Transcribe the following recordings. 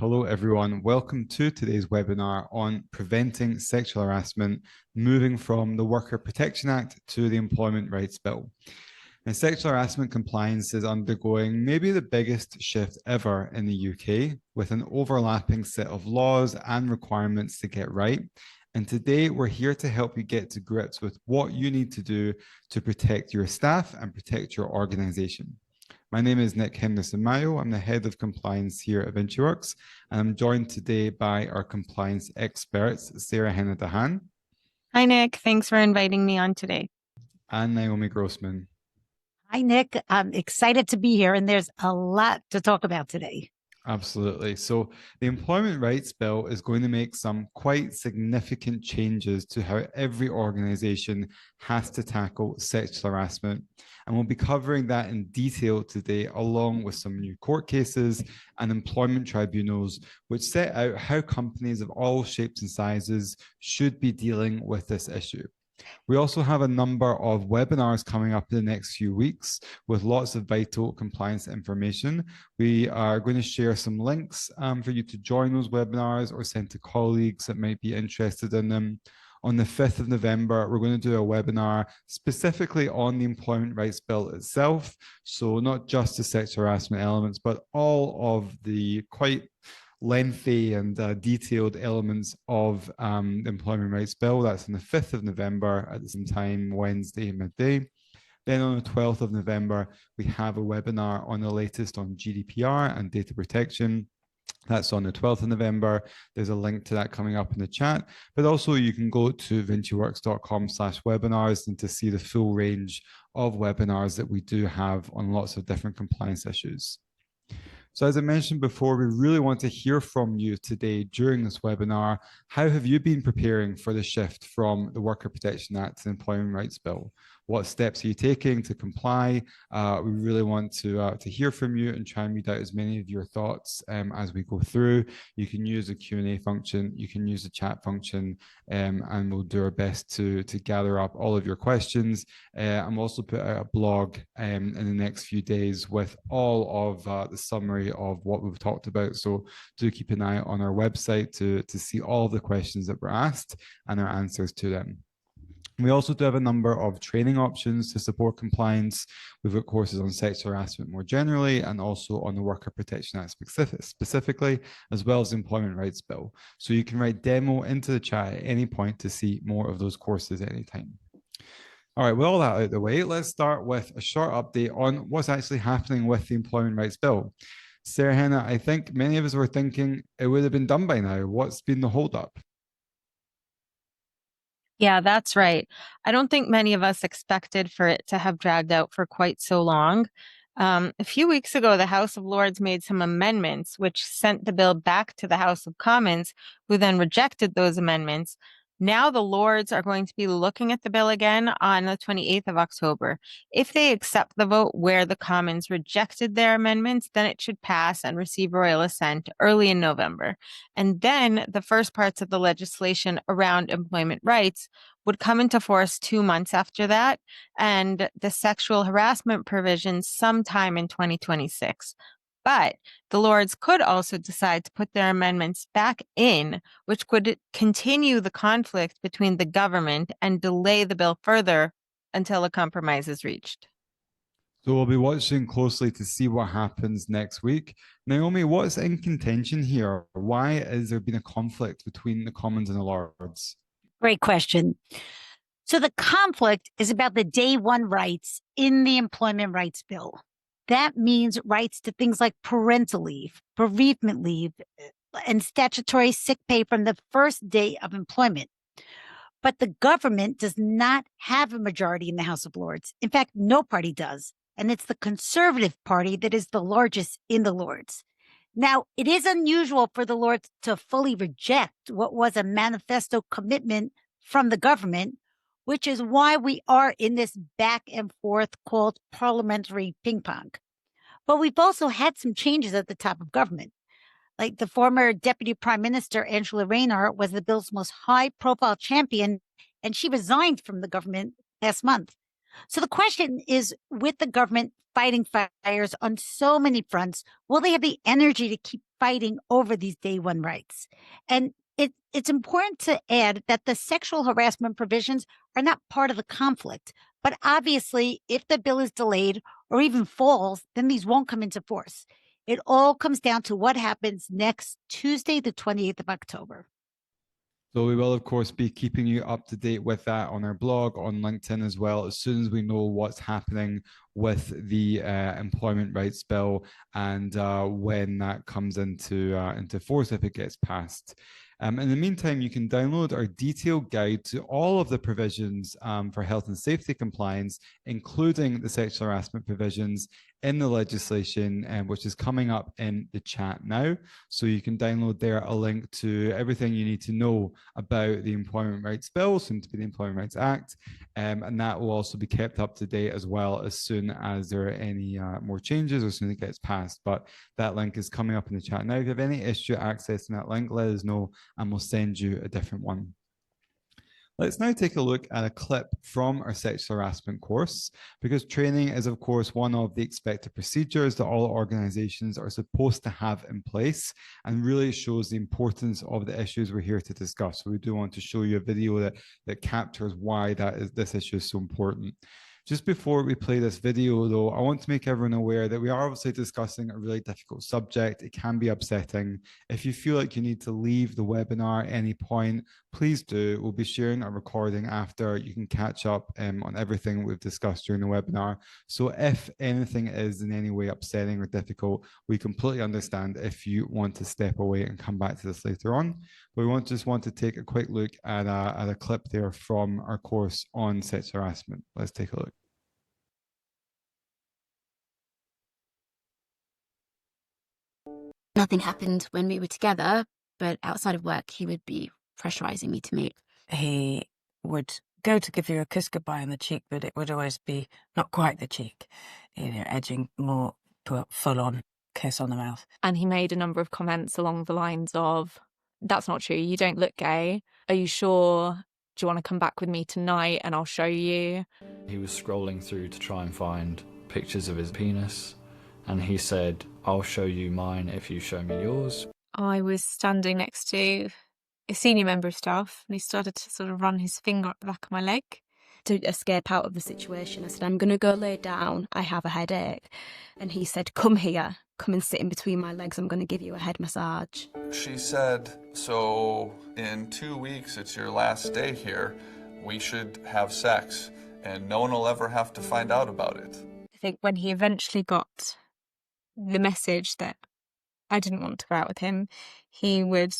hello everyone. Welcome to today's webinar on preventing sexual harassment, moving from the Worker Protection Act to the Employment Rights Bill. Now, sexual harassment compliance is undergoing maybe the biggest shift ever in the UK, with an overlapping set of laws and requirements to get right. And today we're here to help you get to grips with what you need to do to protect your staff and protect your organization. My name is Nick Henderson-Mayo. I'm the head of compliance here at VinciWorks, and I'm joined today by our compliance experts, Sarah Henna-Dahan. Hi, Nick. Thanks for inviting me on today. And Naomi Grossman. Hi, Nick. I'm excited to be here, and there's a lot to talk about today. Absolutely. So the Employment Rights Bill is going to make some quite significant changes to how every organization has to tackle sexual harassment. And we'll be covering that in detail today, along with some new court cases and employment tribunals, which set out how companies of all shapes and sizes should be dealing with this issue. We also have a number of webinars coming up in the next few weeks with lots of vital compliance information. We are going to share some links for you to join those webinars or send to colleagues that might be interested in them. On the 5th of November, we're going to do a webinar specifically on the Employment Rights Bill itself. So not just the sexual harassment elements, but all of the quite lengthy and detailed elements of the Employment Rights Bill. That's on the 5th of November at the same time, Wednesday, midday. Then on the 12th of November, we have a webinar on the latest on GDPR and data protection. That's on the 12th of November. There's a link to that coming up in the chat. But also you can go to vinciworks.com/webinars and to see the full range of webinars that we do have on lots of different compliance issues. So as I mentioned before, we really want to hear from you today during this webinar. How have you been preparing for the shift from the Worker Protection Act to the Employment Rights Bill? What steps are you taking to comply? We really want to hear from you and try and read out as many of your thoughts as we go through. You can use the Q&A function, you can use the chat function, and we'll do our best to gather up all of your questions. I'm also put out a blog in the next few days with all of the summary of what we've talked about. So do keep an eye on our website to see all of the questions that were asked and our answers to them. We also do have a number of training options to support compliance. We've got courses on sexual harassment more generally and also on the Worker Protection Act specifically, as well as the Employment Rights Bill. So you can write demo into the chat at any point to see more of those courses at any time. All right, with all that out of the way, let's start with a short update on what's actually happening with the Employment Rights Bill. Sarah Henna, I think many of us were thinking it would have been done by now. What's been the holdup? Yeah, that's right. I don't think many of us expected for it to have dragged out for quite so long. A few weeks ago, the House of Lords made some amendments, which sent the bill back to the House of Commons, who then rejected those amendments. Now the Lords are going to be looking at the bill again on the 28th of October. If they accept the vote where the Commons rejected their amendments, then it should pass and receive royal assent early in November. And then the first parts of the legislation around employment rights would come into force 2 months after that, and the sexual harassment provisions sometime in 2026. But the Lords could also decide to put their amendments back in, which could continue the conflict between the government and delay the bill further until a compromise is reached. So we'll be watching closely to see what happens next week. Naomi, what's in contention here? Why has there been a conflict between the Commons and the Lords? Great question. So the conflict is about the day one rights in the Employment Rights Bill. That means rights to things like parental leave, bereavement leave, and statutory sick pay from the first day of employment. But the government does not have a majority in the House of Lords. In fact, no party does. And it's the Conservative Party that is the largest in the Lords. Now, it is unusual for the Lords to fully reject what was a manifesto commitment from the government, which is why we are in this back and forth called parliamentary ping pong. But we've also had some changes at the top of government. Like the former Deputy Prime Minister, Angela Rayner, was the bill's most high-profile champion, and she resigned from the government last month. So the question is, with the government fighting fires on so many fronts, will they have the energy to keep fighting over these day one rights? And it's important to add that the sexual harassment provisions are not part of the conflict. But obviously, if the bill is delayed or even falls, then these won't come into force. It all comes down to what happens next Tuesday, the 28th of October. So we will, of course, be keeping you up to date with that on our blog, on LinkedIn as well, as soon as we know what's happening with the employment rights bill and when that comes into force if it gets passed. In the meantime, you can download our detailed guide to all of the provisions for health and safety compliance, including the sexual harassment provisions in the legislation, which is coming up in the chat now. So you can download there a link to everything you need to know about the Employment Rights Bill, soon to be the Employment Rights Act, and that will also be kept up to date as well as soon as there are any more changes or as soon as it gets passed. But that link is coming up in the chat now. If you have any issue accessing that link, let us know and we'll send you a different one. Let's now take a look at a clip from our sexual harassment course, because training is, of course, one of the expected procedures that all organizations are supposed to have in place and really shows the importance of the issues we're here to discuss. So we do want to show you a video that captures why this issue is so important. Just before we play this video, though, I want to make everyone aware that we are obviously discussing a really difficult subject. It can be upsetting. If you feel like you need to leave the webinar at any point, please do. We'll be sharing a recording after. You can catch up on everything we've discussed during the webinar. So if anything is in any way upsetting or difficult, we completely understand if you want to step away and come back to this later on. But we just want to take a quick look at a clip there from our course on sexual harassment. Let's take a look. Nothing happened when we were together, but outside of work, he would be pressurizing me to meet. He would go to give you a kiss goodbye on the cheek, but it would always be not quite the cheek, edging more to a full-on kiss on the mouth. And he made a number of comments along the lines of, "That's not true, you don't look gay. Are you sure? Do you want to come back with me tonight and I'll show you?" He was scrolling through to try and find pictures of his penis, and he said, "I'll show you mine if you show me yours." I was standing next to a senior member of staff and he started to sort of run his finger up the back of my leg. To escape out of the situation, I said, "I'm going to go lay down. I have a headache." And he said, "Come here. Come and sit in between my legs. I'm going to give you a head massage." She said, "So in 2 weeks, it's your last day here. We should have sex and no one will ever have to find out about it." I think when he eventually got the message that I didn't want to go out with him, he would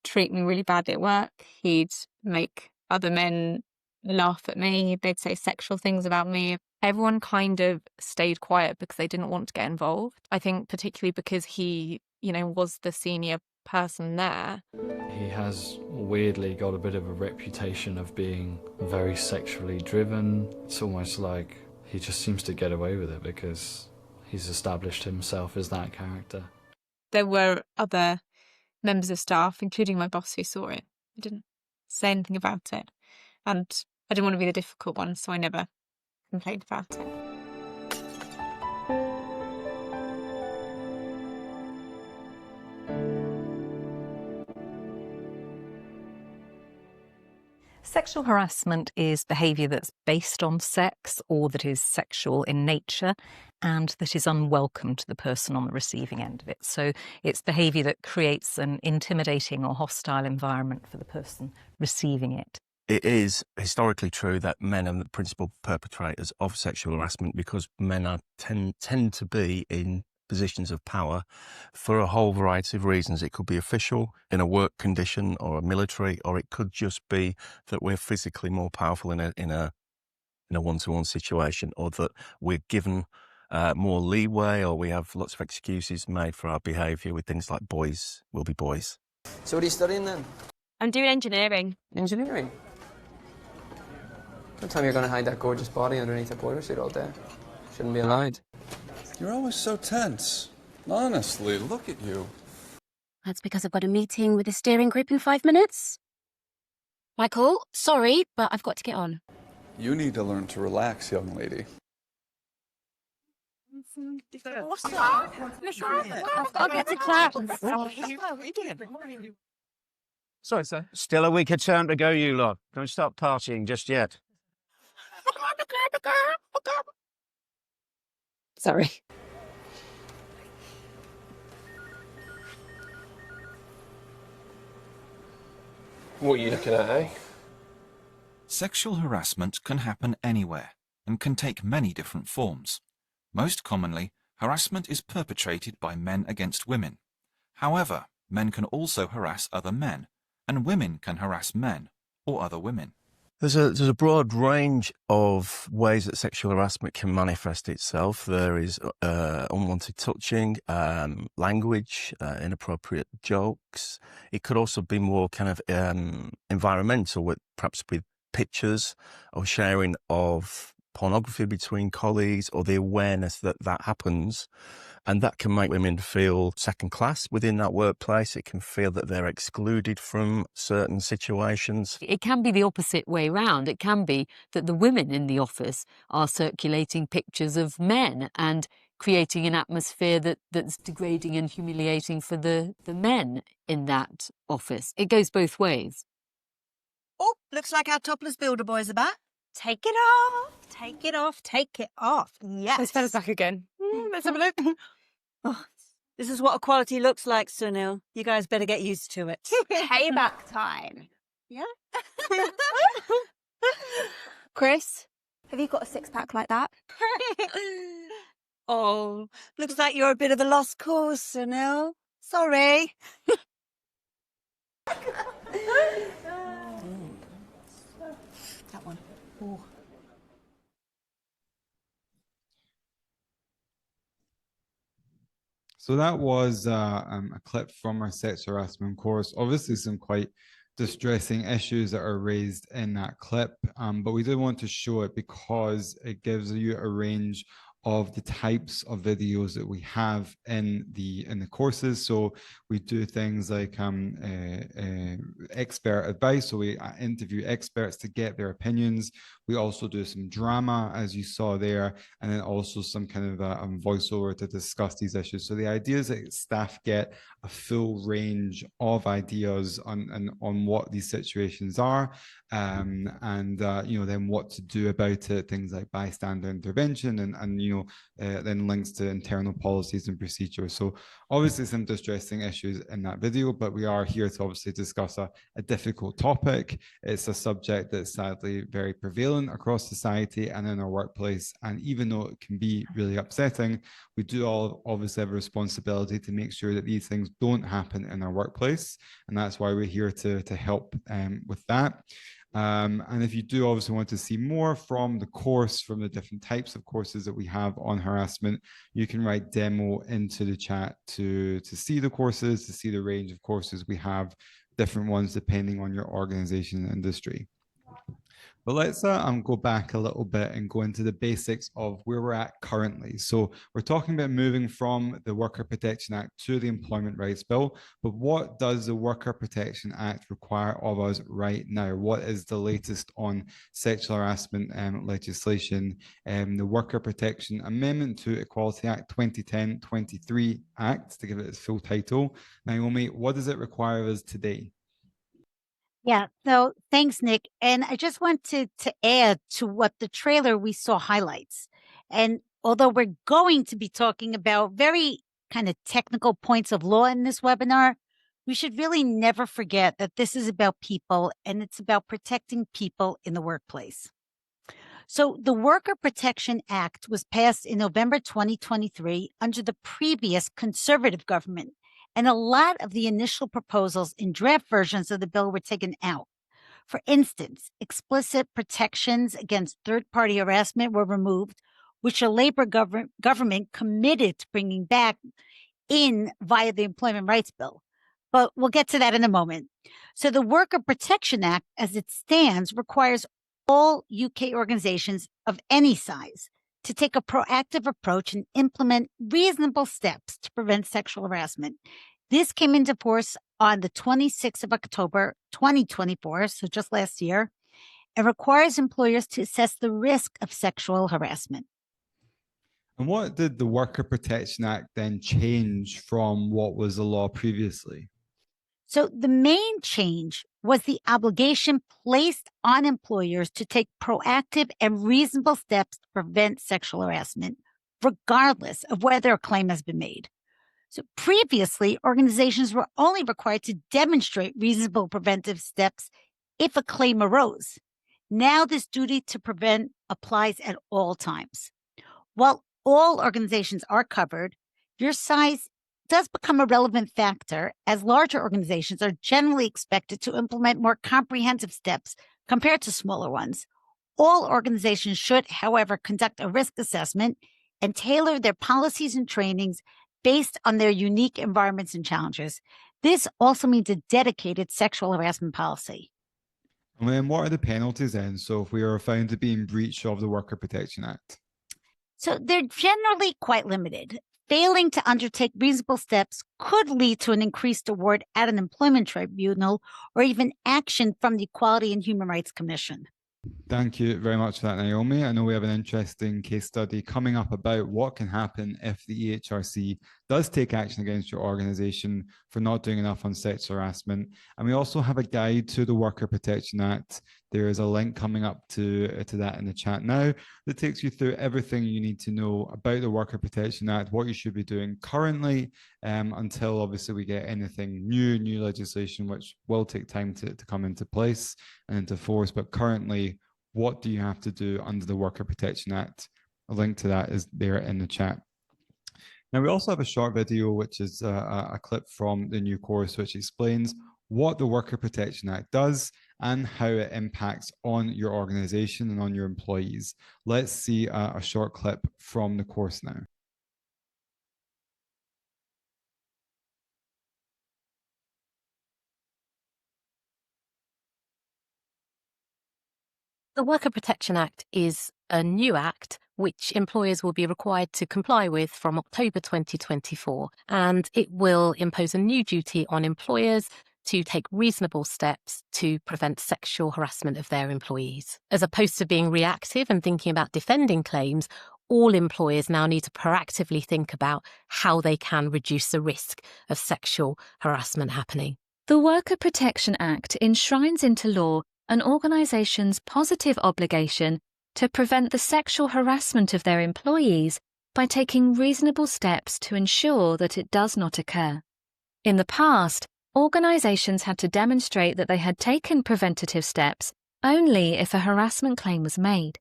treat me really badly at work. He'd make other men laugh at me. They'd say sexual things about me. Everyone kind of stayed quiet because they didn't want to get involved. I think particularly because he, was the senior person there. He has weirdly got a bit of a reputation of being very sexually driven. It's almost like he just seems to get away with it because he's established himself as that character. There were other members of staff, including my boss, who saw it. I didn't say anything about it. And I didn't want to be the difficult one, so I never complained about it. Sexual harassment is behaviour that's based on sex or that is sexual in nature and that is unwelcome to the person on the receiving end of it. So it's behaviour that creates an intimidating or hostile environment for the person receiving it. It is historically true that men are the principal perpetrators of sexual harassment because men tend to be in positions of power for a whole variety of reasons. It could be official, in a work condition, or a military, or it could just be that we're physically more powerful in a one-to-one situation, or that we're given more leeway, or we have lots of excuses made for our behaviour with things like boys will be boys. So what are you studying then? I'm doing engineering. Engineering? Don't tell me you're going to hide that gorgeous body underneath a boiler suit all day. Shouldn't be allowed. You're always so tense. Honestly, look at you. That's because I've got a meeting with the steering group in 5 minutes. Michael, sorry, but I've got to get on. You need to learn to relax, young lady. I've got to get to class. Sorry, sir. Still a week of term to go, you lot. Don't stop partying just yet. Sorry. What are you looking at, eh? Sexual harassment can happen anywhere and can take many different forms. Most commonly, harassment is perpetrated by men against women. However, men can also harass other men, and women can harass men or other women. There's a broad range of ways that sexual harassment can manifest itself. There is unwanted touching, language, inappropriate jokes. It could also be more kind of environmental, perhaps with pictures or sharing of pornography between colleagues, or the awareness that that happens. And that can make women feel second class within that workplace. It can feel that they're excluded from certain situations. It can be the opposite way round. It can be that the women in the office are circulating pictures of men and creating an atmosphere that's degrading and humiliating for the men in that office. It goes both ways. Oh, looks like our topless builder boys are back. Take it off, take it off, take it off. Yes. Those fellas back again. Let's have a look. Oh, this is what equality looks like, Sunil. You guys better get used to it. Payback time. Yeah. Chris, have you got a six-pack like that? Oh, looks like you're a bit of a lost cause, Sunil. Sorry. That one. Oh. So that was a clip from our sex harassment course. Obviously, some quite distressing issues that are raised in that clip, but we did want to show it because it gives you a range of the types of videos that we have in the courses. So we do things like expert advice. So we interview experts to get their opinions. We also do some drama, as you saw there, and then also some kind of voiceover to discuss these issues. So the idea is that staff get a full range of ideas on what these situations are, and then what to do about it. Things like bystander intervention, and then links to internal policies and procedures. So obviously some distressing issues in that video, but we are here to obviously discuss a difficult topic. It's a subject that's sadly very prevalent across society and in our workplace. And even though it can be really upsetting, we do all obviously have a responsibility to make sure that these things don't happen in our workplace. And that's why we're here to help with that. And if you do obviously want to see more from the course, from the different types of courses that we have on harassment, you can write demo into the chat to see the courses, to see the range of courses we have, different ones depending on your organization and industry. But let's go back a little bit and go into the basics of where we're at currently. So we're talking about moving from the Worker Protection Act to the Employment Rights Bill. But what does the Worker Protection Act require of us right now? What is the latest on sexual harassment legislation? The Worker Protection Amendment to Equality Act 2010-23 Act, to give it its full title. Naomi, what does it require of us today? Yeah, so thanks, Nick. And I just want to add to what the trailer we saw highlights. And although we're going to be talking about very kind of technical points of law in this webinar, we should really never forget that this is about people and it's about protecting people in the workplace. So the Worker Protection Act was passed in November 2023 under the previous conservative government. And a lot of the initial proposals in draft versions of the bill were taken out. For instance, explicit protections against third-party harassment were removed, which a Labor government committed to bringing back in via the Employment Rights Bill. But we'll get to that in a moment. So the Worker Protection Act, as it stands, requires all UK organizations of any size to take a proactive approach and implement reasonable steps to prevent sexual harassment. This came into force on the 26th of October, 2024, so just last year. and requires employers to assess the risk of sexual harassment. And what did the Worker Protection Act then change from what was the law previously? So the main change was the obligation placed on employers to take proactive and reasonable steps to prevent sexual harassment, regardless of whether a claim has been made. So previously, organizations were only required to demonstrate reasonable preventive steps if a claim arose. Now this duty to prevent applies at all times. While all organizations are covered, your size does become a relevant factor, as larger organizations are generally expected to implement more comprehensive steps compared to smaller ones. All organizations should, however, conduct a risk assessment and tailor their policies and trainings based on their unique environments and challenges. This also means a dedicated sexual harassment policy. And then what are the penalties then? So if we are found to be in breach of the Worker Protection Act? So they're generally quite limited. Failing to undertake reasonable steps could lead to an increased award at an employment tribunal or even action from the Equality and Human Rights Commission. Thank you very much for that, Naomi. I know we have an interesting case study coming up about what can happen if the EHRC does take action against your organization for not doing enough on sexual harassment. And we also have a guide to the Worker Protection Act. There is a link coming up to that in the chat now that takes you through everything you need to know about the Worker Protection Act, what you should be doing currently, until obviously we get anything new legislation, which will take time to come into place and into force. But currently, what do you have to do under the Worker Protection Act? A link to that is there in the chat. Now, we also have a short video, which is a clip from the new course, which explains what the Worker Protection Act does and how it impacts on your organization and on your employees. Let's see a short clip from the course now. The Worker Protection Act is a new act which employers will be required to comply with from October 2024, and it will impose a new duty on employers to take reasonable steps to prevent sexual harassment of their employees. As opposed to being reactive and thinking about defending claims, all employers now need to proactively think about how they can reduce the risk of sexual harassment happening. The Worker Protection Act enshrines into law an organisation's positive obligation to prevent the sexual harassment of their employees by taking reasonable steps to ensure that it does not occur. In the past, organisations had to demonstrate that they had taken preventative steps only if a harassment claim was made.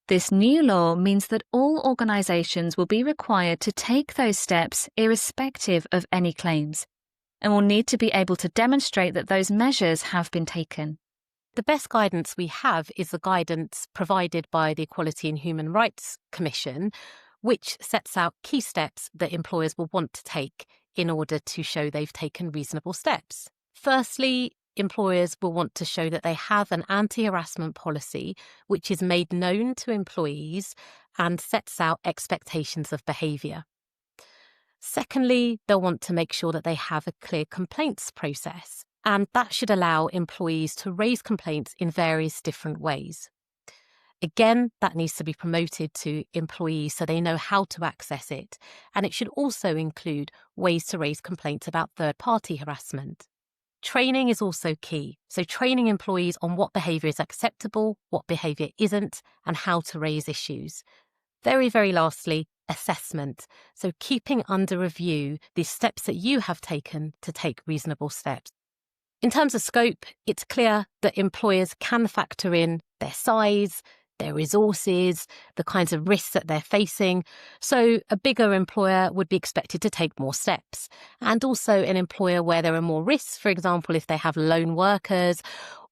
This new law means that all organisations will be required to take those steps irrespective of any claims, and will need to be able to demonstrate that those measures have been taken. The best guidance we have is the guidance provided by the Equality and Human Rights Commission, which sets out key steps that employers will want to take in order to show they've taken reasonable steps. Firstly, employers will want to show that they have an anti-harassment policy which is made known to employees and sets out expectations of behaviour. Secondly, they'll want to make sure that they have a clear complaints process, and that should allow employees to raise complaints in various different ways. Again, that needs to be promoted to employees so they know how to access it, and it should also include ways to raise complaints about third-party harassment. Training is also key, so training employees on what behaviour is acceptable, what behaviour isn't, and how to raise issues. Very, very lastly, assessment, so keeping under review the steps that you have taken to take reasonable steps. In terms of scope, it's clear that employers can factor in their size, their resources, the kinds of risks that they're facing. So a bigger employer would be expected to take more steps. And also an employer where there are more risks, for example, if they have lone workers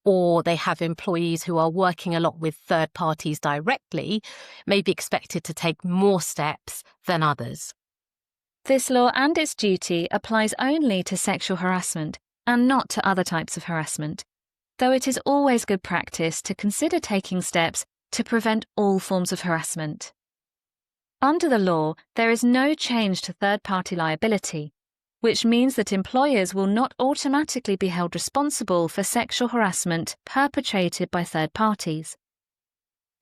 or they have employees who are working a lot with third parties directly, may be expected to take more steps than others. This law and its duty applies only to sexual harassment and not to other types of harassment, though it is always good practice to consider taking steps to prevent all forms of harassment. Under the law, there is no change to third-party liability. which means that employers will not automatically be held responsible for sexual harassment perpetrated by third parties.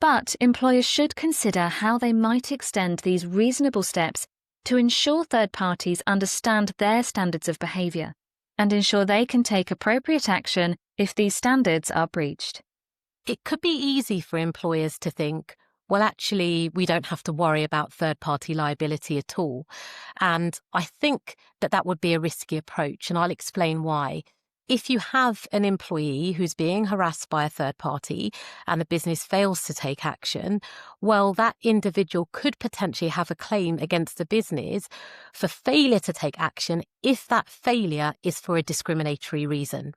But employers should consider how they might extend these reasonable steps to ensure third parties understand their standards of behaviour and ensure they can take appropriate action if these standards are breached. It could be easy for employers to think, well, actually, we don't have to worry about third-party liability at all. And I think that that would be a risky approach, and I'll explain why. If you have an employee who's being harassed by a third party and the business fails to take action, well, that individual could potentially have a claim against the business for failure to take action if that failure is for a discriminatory reason.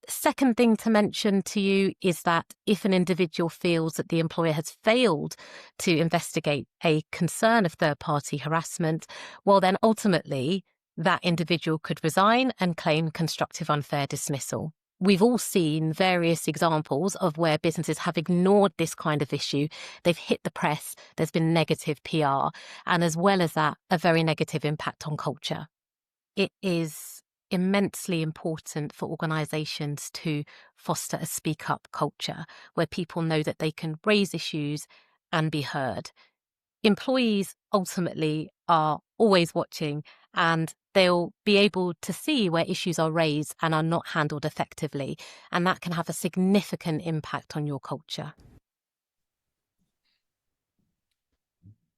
The second thing to mention to you is that if an individual feels that the employer has failed to investigate a concern of third-party harassment, well, then ultimately that individual could resign and claim constructive unfair dismissal. We've all seen various examples of where businesses have ignored this kind of issue. They've hit the press, there's been negative PR, and as well as that, a very negative impact on culture. It is immensely important for organisations to foster a speak-up culture where people know that they can raise issues and be heard. Employees ultimately are always watching, and they'll be able to see where issues are raised and are not handled effectively, and that can have a significant impact on your culture.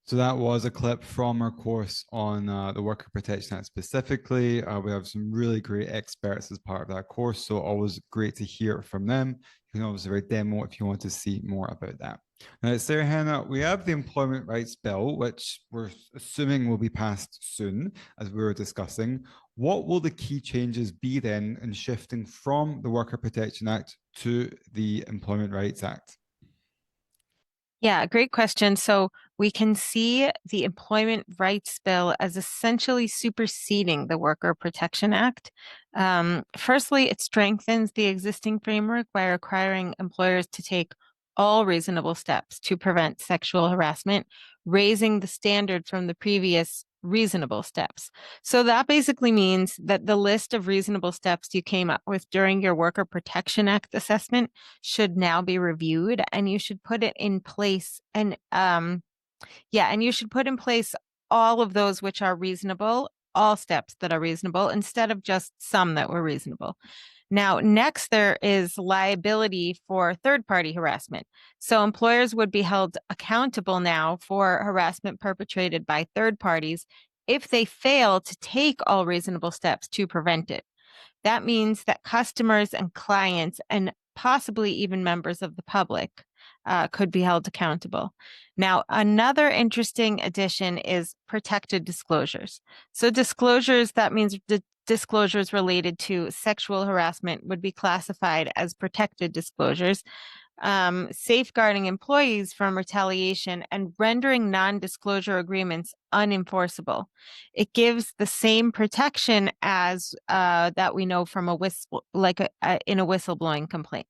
So that was a clip from our course on the Worker Protection Act specifically. We have some really great experts as part of that course, so always great to hear from them. You can obviously write demo if you want to see more about that. Now, Sarah Hannah, we have the Employment Rights Bill, which we're assuming will be passed soon, as we were discussing. What will the key changes be then in shifting from the Worker Protection Act to the Employment Rights Act? Yeah, great question. So we can see the Employment Rights Bill as essentially superseding the Worker Protection Act. Firstly, it strengthens the existing framework by requiring employers to take all reasonable steps to prevent sexual harassment, raising the standard from the previous reasonable steps. So that basically means that the list of reasonable steps you came up with during your Worker Protection Act assessment should now be reviewed, and you should put it in place. And you should put in place all of those which are reasonable, all steps that are reasonable, instead of just some that were reasonable. Now, next, there is liability for third-party harassment. So employers would be held accountable now for harassment perpetrated by third parties if they fail to take all reasonable steps to prevent it. That means that customers and clients and possibly even members of the public could be held accountable. Now, another interesting addition is protected disclosures. So disclosures, that means disclosures related to sexual harassment would be classified as protected disclosures, safeguarding employees from retaliation and rendering non-disclosure agreements unenforceable. It gives the same protection as that we know from in a whistleblowing complaint.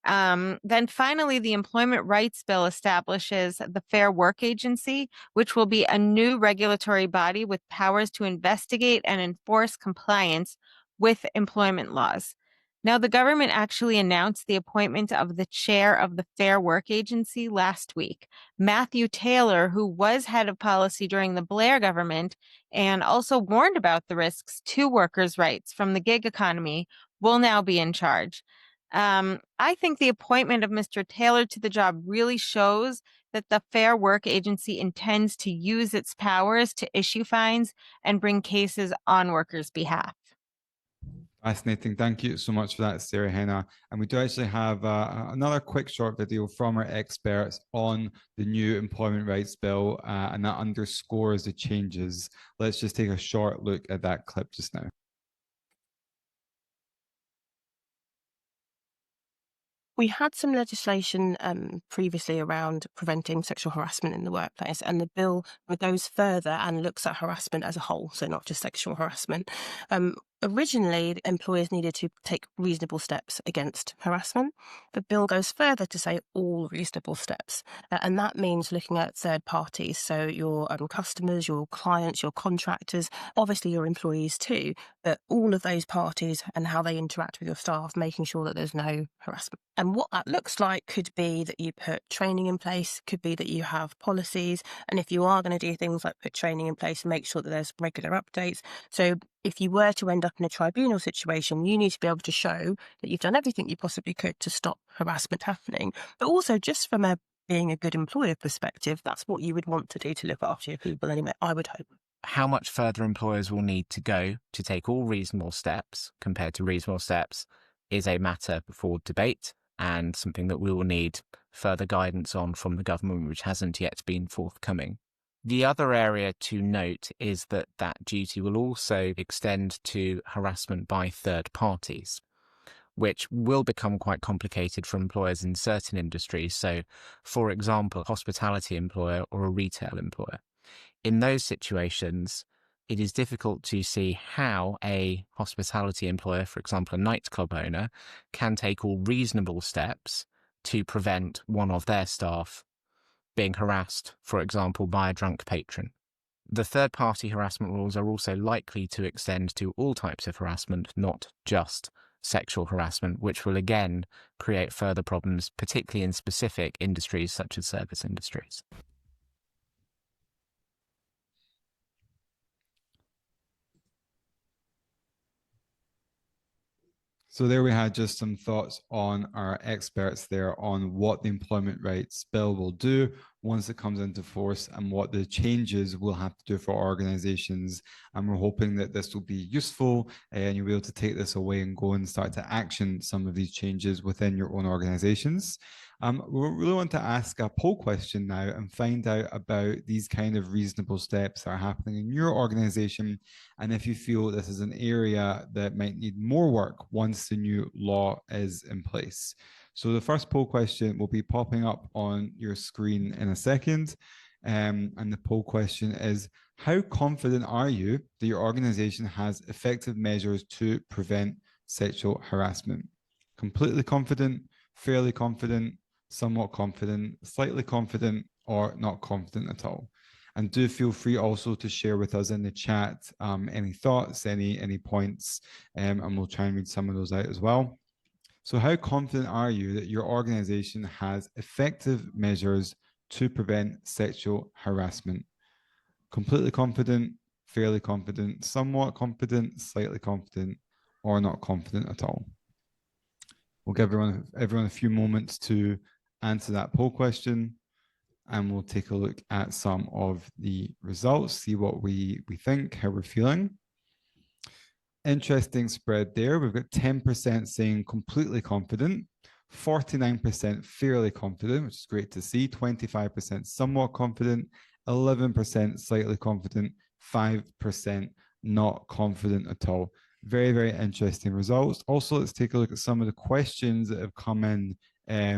Then finally, the Employment Rights Bill establishes the Fair Work Agency, which will be a new regulatory body with powers to investigate and enforce compliance with employment laws. Now, the government actually announced the appointment of the chair of the Fair Work Agency last week. Matthew Taylor, who was head of policy during the Blair government and also warned about the risks to workers' rights from the gig economy, will now be in charge. I think the appointment of Mr. Taylor to the job really shows that the Fair Work Agency intends to use its powers to issue fines and bring cases on workers' behalf. Fascinating. Thank you so much for that, Sarah Hannah. And we do actually have another quick short video from our experts on the new Employment Rights Bill, and that underscores the changes. Let's just take a short look at that clip just now. We had some legislation previously around preventing sexual harassment in the workplace, and the bill goes further and looks at harassment as a whole, so not just sexual harassment. Originally, employers needed to take reasonable steps against harassment. The bill goes further to say all reasonable steps. And that means looking at third parties. So your customers, your clients, your contractors, obviously your employees too, but all of those parties and how they interact with your staff, making sure that there's no harassment. And what that looks like could be that you put training in place, could be that you have policies. And if you are going to do things like put training in place, make sure that there's regular updates. So if you were to end up in a tribunal situation, you need to be able to show that you've done everything you possibly could to stop harassment happening. But also just from being a good employer perspective, that's what you would want to do to look after your people anyway, I would hope. How much further employers will need to go to take all reasonable steps compared to reasonable steps is a matter for debate and something that we will need further guidance on from the government, which hasn't yet been forthcoming. The other area to note is that that duty will also extend to harassment by third parties, which will become quite complicated for employers in certain industries. So, for example, a hospitality employer or a retail employer. In those situations, it is difficult to see how a hospitality employer, for example, a nightclub owner, can take all reasonable steps to prevent one of their staff being harassed, for example, by a drunk patron. The third-party harassment rules are also likely to extend to all types of harassment, not just sexual harassment, which will again create further problems, particularly in specific industries such as service industries. So there we had just some thoughts on our experts there on what the employment rights bill will do once it comes into force and what the changes will have to do for organizations. And we're hoping that this will be useful and you'll be able to take this away and go and start to action some of these changes within your own organizations. We really want to ask a poll question now and find out about these kind of reasonable steps that are happening in your organization, and if you feel this is an area that might need more work once the new law is in place. So the first poll question will be popping up on your screen in a second. And the poll question is, how confident are you that your organization has effective measures to prevent sexual harassment? Completely confident, fairly confident, somewhat confident, slightly confident, or not confident at all. And do feel free also to share with us in the chat any thoughts, any points, and we'll try and read some of those out as well. So how confident are you that your organization has effective measures to prevent sexual harassment? Completely confident, fairly confident, somewhat confident, slightly confident, or not confident at all. We'll give everyone a few moments to answer that poll question, and we'll take a look at some of the results, see what we think, how we're feeling. Interesting spread there. We've got 10% saying completely confident, 49% fairly confident, which is great to see, 25% somewhat confident, 11% slightly confident, 5% not confident at all. Very, very interesting results. Also, let's take a look at some of the questions that have come in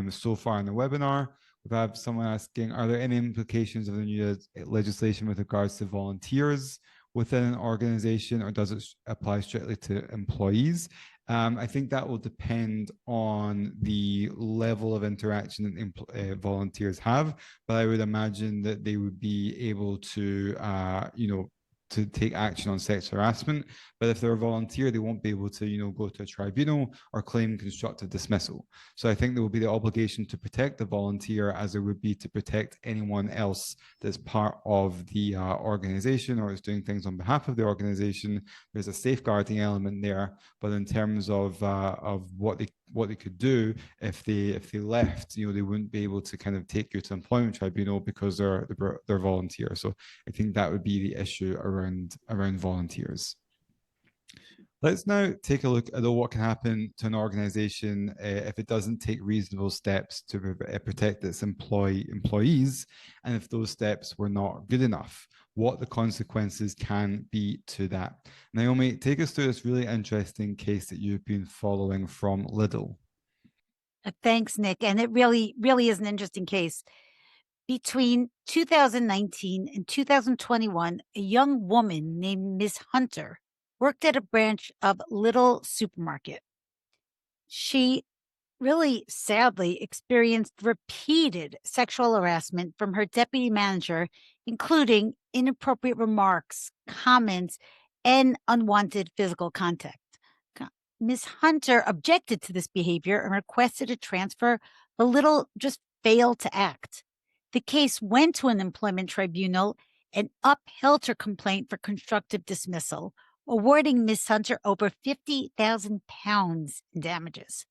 so far in the webinar. We've had someone asking, are there any implications of the new legislation with regards to volunteers within an organization, or does it apply strictly to employees? I think that will depend on the level of interaction that volunteers have, but I would imagine that they would be able to, to take action on sex harassment. But if they're a volunteer, they won't be able to, go to a tribunal or claim constructive dismissal. So I think there will be the obligation to protect the volunteer as there would be to protect anyone else that's part of the organization or is doing things on behalf of the organization. There's a safeguarding element there, but in terms of what they could do if they left, they wouldn't be able to kind of take you to employment tribunal because they're volunteers. So I think that would be the issue around volunteers. Let's now take a look at what can happen to an organization if it doesn't take reasonable steps to protect its employees, and if those steps were not good enough, what the consequences can be to that. Naomi, take us through this really interesting case that you've been following from Lidl. Thanks, Nick. And it really, really is an interesting case. Between 2019 and 2021, a young woman named Ms. Hunter worked at a branch of Little Supermarket. She really sadly experienced repeated sexual harassment from her deputy manager, including inappropriate remarks, comments, and unwanted physical contact. Ms. Hunter objected to this behavior and requested a transfer, but Little just failed to act. The case went to an employment tribunal and upheld her complaint for constructive dismissal, awarding Ms. Hunter over £50,000 in damages.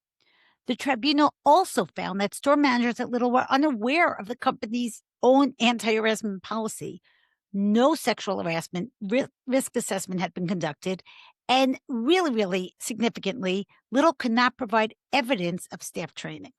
The tribunal also found that store managers at Little were unaware of the company's own anti-harassment policy. No sexual harassment risk assessment had been conducted, and really significantly, Little could not provide evidence of staff training.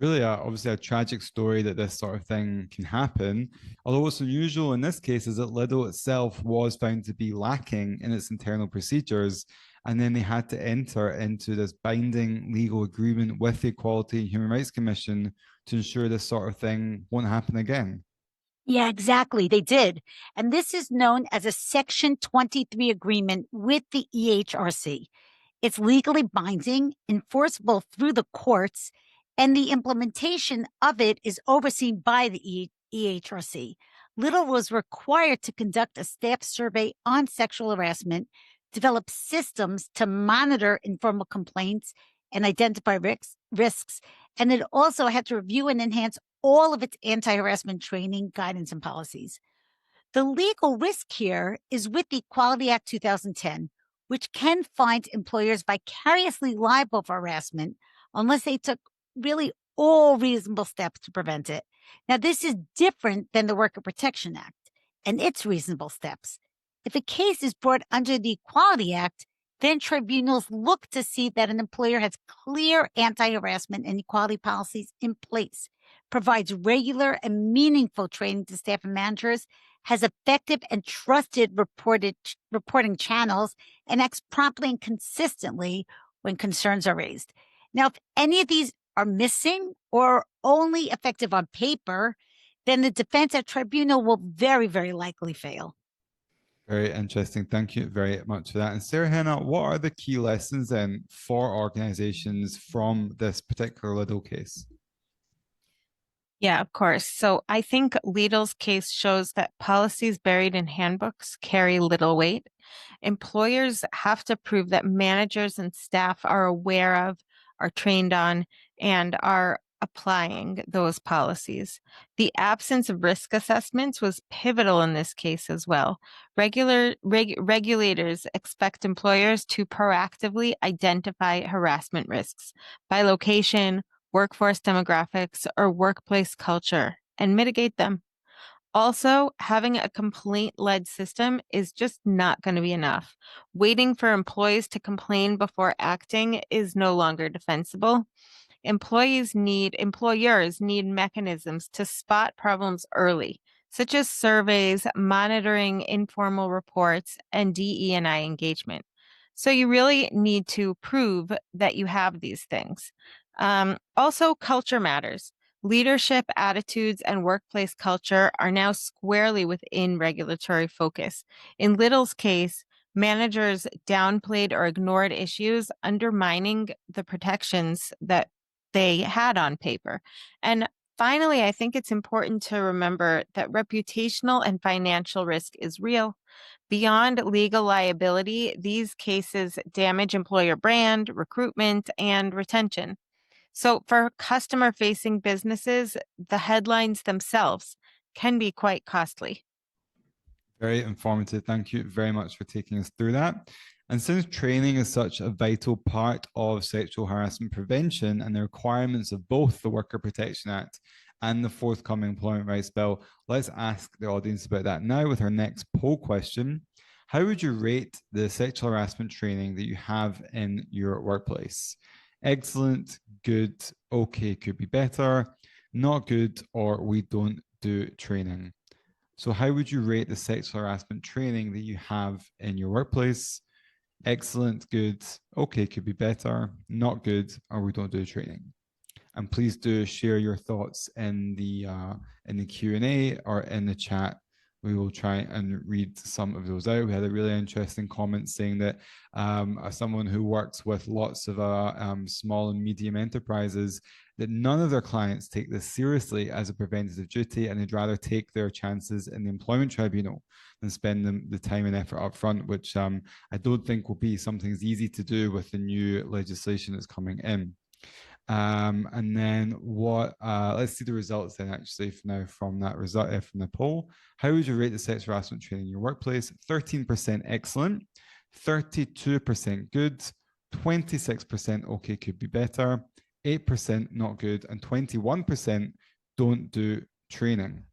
Really, obviously a tragic story that this sort of thing can happen. Although what's unusual in this case is that Lidl itself was found to be lacking in its internal procedures, and then they had to enter into this binding legal agreement with the Equality and Human Rights Commission to ensure this sort of thing won't happen again. Yeah, exactly. They did. And this is known as a Section 23 agreement with the EHRC. It's legally binding, enforceable through the courts, and the implementation of it is overseen by the EHRC. Little was required to conduct a staff survey on sexual harassment, develop systems to monitor informal complaints and identify risks, and it also had to review and enhance all of its anti-harassment training, guidance, and policies. The legal risk here is with the Equality Act 2010, which can find employers vicariously liable for harassment unless they took really all reasonable steps to prevent it. Now, this is different than the Worker Protection Act and its reasonable steps. If a case is brought under the Equality Act, then tribunals look to see that an employer has clear anti-harassment and equality policies in place, provides regular and meaningful training to staff and managers, has effective and trusted reporting channels, and acts promptly and consistently when concerns are raised. Now, if any of these are missing or only effective on paper, then the defense at tribunal will very likely fail. Very interesting. Thank you very much for that. And Sarah Hannah, what are the key lessons then for organizations from this particular Lidl case? Yeah, of course. So I think Lidl's case shows that policies buried in handbooks carry little weight. Employers have to prove that managers and staff are aware of, are trained on, and are applying those policies. The absence of risk assessments was pivotal in this case as well. Regulators expect employers to proactively identify harassment risks by location, workforce demographics, or workplace culture and mitigate them. Also, having a complaint-led system is just not going to be enough. Waiting for employees to complain before acting is no longer defensible. Employers need mechanisms to spot problems early, such as surveys, monitoring informal reports, and DE&I engagement. So you really need to prove that you have these things. Also, culture matters. Leadership, attitudes, and workplace culture are now squarely within regulatory focus. In Lidl's case, managers downplayed or ignored issues, undermining the protections that they had on paper. And finally, I think it's important to remember that reputational and financial risk is real. Beyond legal liability, these cases damage employer brand, recruitment, and retention. So for customer-facing businesses, the headlines themselves can be quite costly. Very informative. Thank you very much for taking us through that. And since training is such a vital part of sexual harassment prevention and the requirements of both the Worker Protection Act and the forthcoming Employment Rights Bill, let's ask the audience about that now with our next poll question. How would you rate the sexual harassment training that you have in your workplace? Excellent, good, okay, could be better, not good, or we don't do training. So how would you rate the sexual harassment training that you have in your workplace? Excellent, good, okay, could be better, not good, or we don't do training. And please do share your thoughts in the Q&A or in the chat we will try and read some of those out. We had a really interesting comment saying that as someone who works with lots of small and medium enterprises, that none of their clients take this seriously as a preventative duty, and they'd rather take their chances in the employment tribunal than spend the time and effort up front, which I don't think will be something that's easy to do with the new legislation that's coming in. And then let's see the results then actually from that result from the poll. How would you rate the sex harassment training in your workplace? 13% excellent, 32% good, 26% okay, could be better, 8% not good, and 21% don't do training.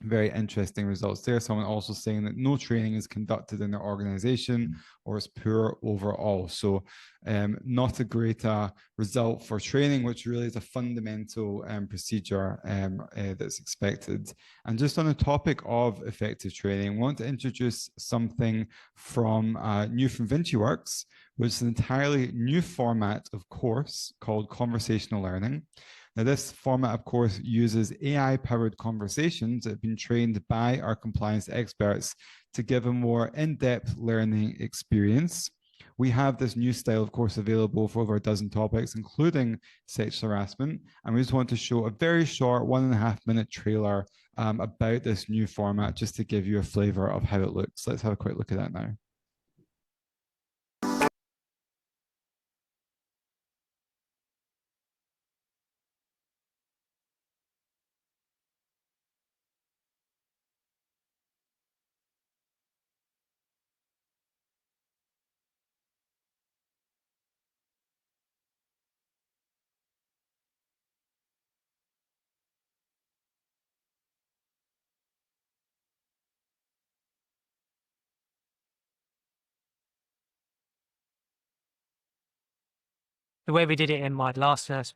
Very interesting results there. Someone also saying that no training is conducted in their organization or is poor overall. So not a great result for training, which really is a fundamental procedure that's expected. And just on the topic of effective training, I want to introduce something from new from VinciWorks, which is an entirely new format of course called conversational learning. Now, this format, of course, uses AI-powered conversations that have been trained by our compliance experts to give a more in-depth learning experience. We have this new style, of course, available for over a dozen topics, including sexual harassment. And we just want to show a very short 1.5-minute trailer about this new format, just to give you a flavor of how it looks. Let's have a quick look at that now. The way we did it in my last nurse.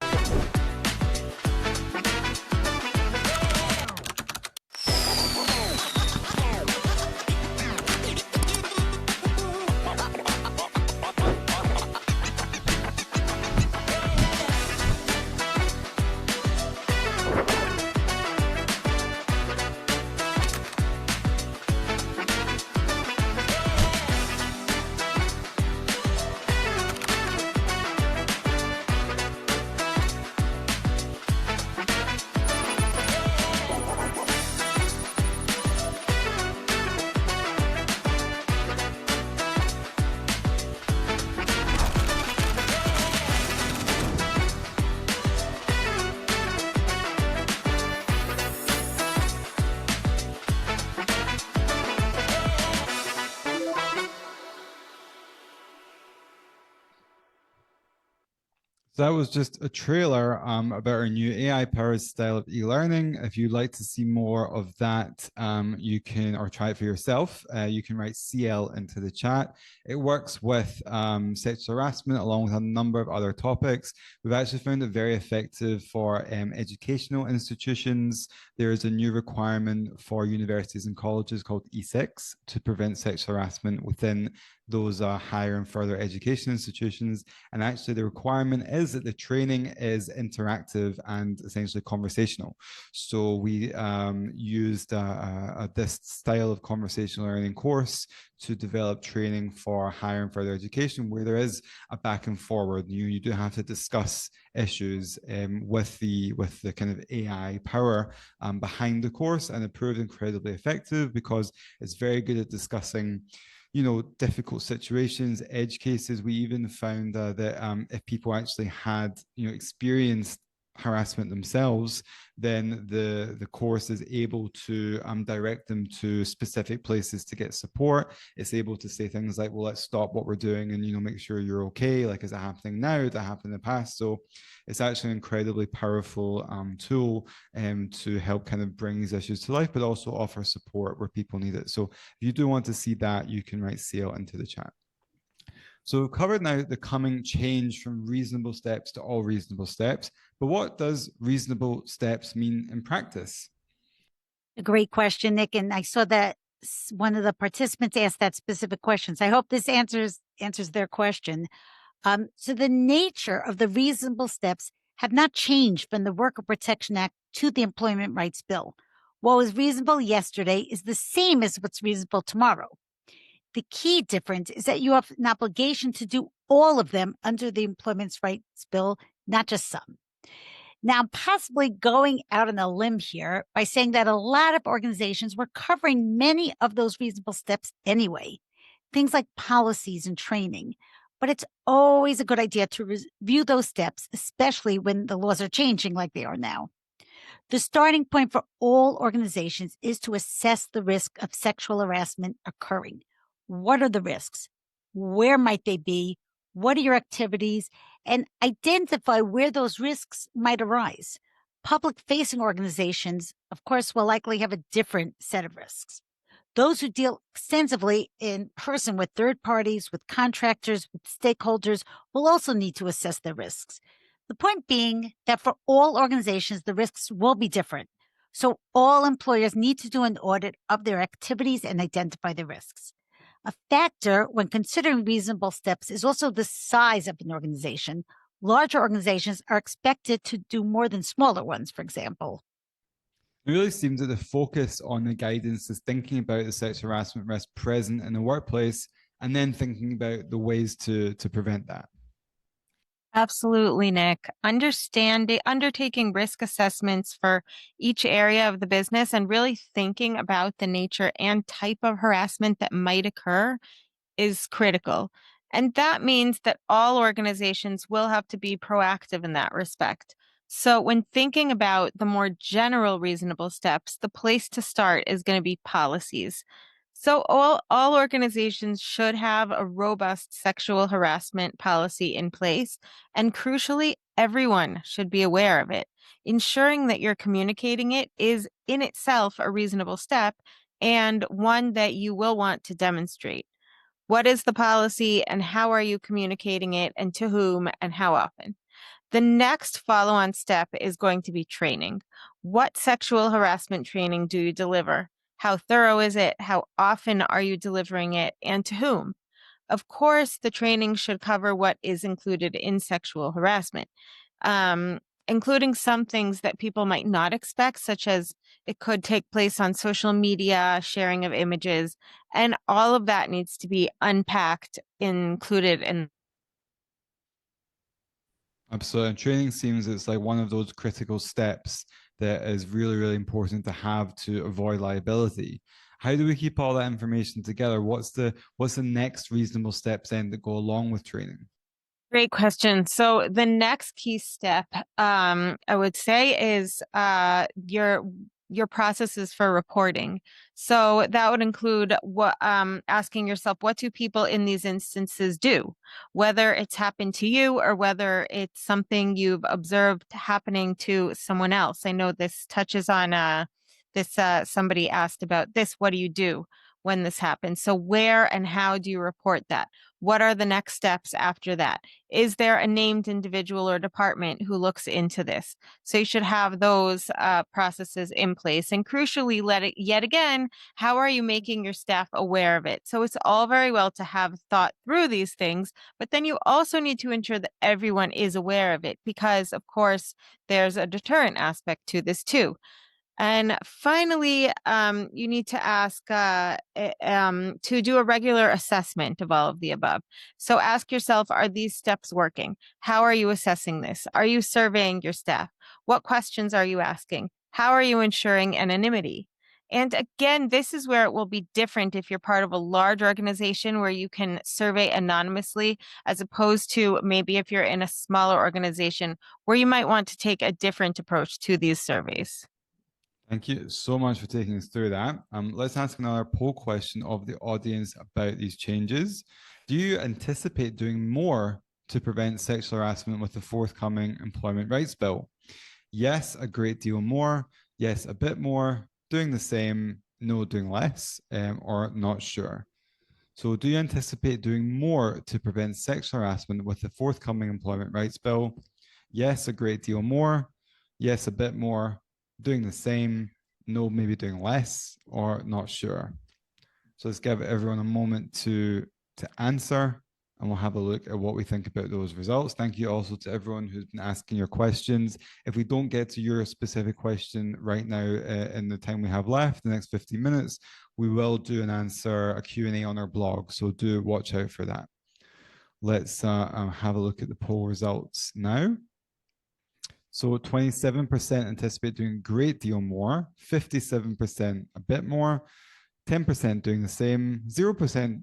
So that was just a trailer about our new AI-powered style of e-learning. If you'd like to see more of that, you can, or try it for yourself, you can write CL into the chat. It works with sexual harassment along with a number of other topics. We've actually found it very effective for educational institutions. There is a new requirement for universities and colleges called E6 to prevent sexual harassment within those higher and further education institutions. And actually the requirement is that the training is interactive and essentially conversational. So we used this style of conversational learning course to develop training for higher and further education, where there is a back and forward. You do have to discuss issues with the kind of AI power behind the course, and it proved incredibly effective because it's very good at discussing difficult situations, edge cases. We even found that if people actually had, experienced harassment themselves, then the course is able to direct them to specific places to get support. It's able to say things like, well, let's stop what we're doing and, make sure you're okay. Like, is it happening now? Did that happen in the past? So it's actually an incredibly powerful tool to help kind of bring these issues to life, but also offer support where people need it. So if you do want to see that, you can write CL into the chat. So we've covered now the coming change from reasonable steps to all reasonable steps. But what does reasonable steps mean in practice? A great question, Nick. And I saw that one of the participants asked that specific question. So I hope this answers their question. So the nature of the reasonable steps have not changed from the Worker Protection Act to the Employment Rights Bill. What was reasonable yesterday is the same as what's reasonable tomorrow. The key difference is that you have an obligation to do all of them under the Employment Rights Bill, not just some. Now, I'm possibly going out on a limb here by saying that a lot of organizations were covering many of those reasonable steps anyway, things like policies and training. But it's always a good idea to review those steps, especially when the laws are changing like they are now. The starting point for all organizations is to assess the risk of sexual harassment occurring. What are the risks? Where might they be? What are your activities? And identify where those risks might arise. Public-facing organizations, of course, will likely have a different set of risks. Those who deal extensively in person with third parties, with contractors, with stakeholders will also need to assess their risks. The point being that for all organizations, the risks will be different. So all employers need to do an audit of their activities and identify the risks. A factor when considering reasonable steps is also the size of an organization. Larger organizations are expected to do more than smaller ones, for example. It really seems that the focus on the guidance is thinking about the sexual harassment risk present in the workplace and then thinking about the ways to prevent that. Absolutely, Nick. Undertaking risk assessments for each area of the business and really thinking about the nature and type of harassment that might occur is critical. And that means that all organizations will have to be proactive in that respect. So when thinking about the more general reasonable steps, the place to start is going to be policies. So all organizations should have a robust sexual harassment policy in place, and crucially, everyone should be aware of it. Ensuring that you're communicating it is in itself a reasonable step and one that you will want to demonstrate. What is the policy and how are you communicating it and to whom and how often? The next follow-on step is going to be training. What sexual harassment training do you deliver? How thorough is it? How often are you delivering it and to whom? Of course, the training should cover what is included in sexual harassment, including some things that people might not expect, such as it could take place on social media, sharing of images, and all of that needs to be unpacked, included in. Absolutely. And training seems it's like one of those critical steps that is really, really important to have to avoid liability. How do we keep all that information together? What's the next reasonable steps then that go along with training? Great question. So the next key step, I would say, is your processes for reporting. So that would include what asking yourself, what do people in these instances do? Whether it's happened to you or whether it's something you've observed happening to someone else. I know this touches on somebody asked about this. What do you do when this happens? So where and how do you report that? What are the next steps after that? Is there a named individual or department who looks into this? So you should have those processes in place. And crucially, yet again, how are you making your staff aware of it? So it's all very well to have thought through these things, but then you also need to ensure that everyone is aware of it because, of course, there's a deterrent aspect to this too. And finally, you need to ask to do a regular assessment of all of the above. So ask yourself, are these steps working? How are you assessing this? Are you surveying your staff? What questions are you asking? How are you ensuring anonymity? And again, this is where it will be different if you're part of a large organization where you can survey anonymously, as opposed to maybe if you're in a smaller organization where you might want to take a different approach to these surveys. Thank you so much for taking us through that. Let's ask another poll question of the audience about these changes. Do you anticipate doing more to prevent sexual harassment with the forthcoming Employment Rights Bill? Yes, a great deal more. Yes, a bit more. Doing the same. No, doing less. Or not sure. So do you anticipate doing more to prevent sexual harassment with the forthcoming Employment Rights Bill? Yes, a great deal more. Yes, a bit more. Doing the same, no, maybe doing less, or not sure. So let's give everyone a moment to answer. and we'll have a look at what we think about those results. Thank you also to everyone who's been asking your questions. If we don't get to your specific question right now in the time we have left, the next 15 minutes, we will do a Q&A on our blog, so do watch out for that. Let's have a look at the poll results now. So 27% anticipate doing a great deal more, 57% a bit more, 10% doing the same, 0%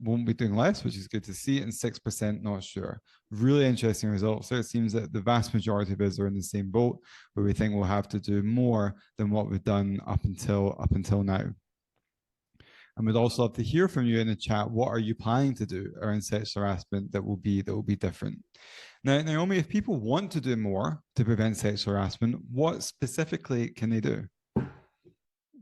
won't be doing less, which is good to see, and 6% not sure. Really interesting results. So it seems that the vast majority of us are in the same boat, where we think we'll have to do more than what we've done up until now. And we'd also love to hear from you in the chat. What are you planning to do around sexual harassment that will be different? Now, Naomi, if people want to do more to prevent sexual harassment, what specifically can they do?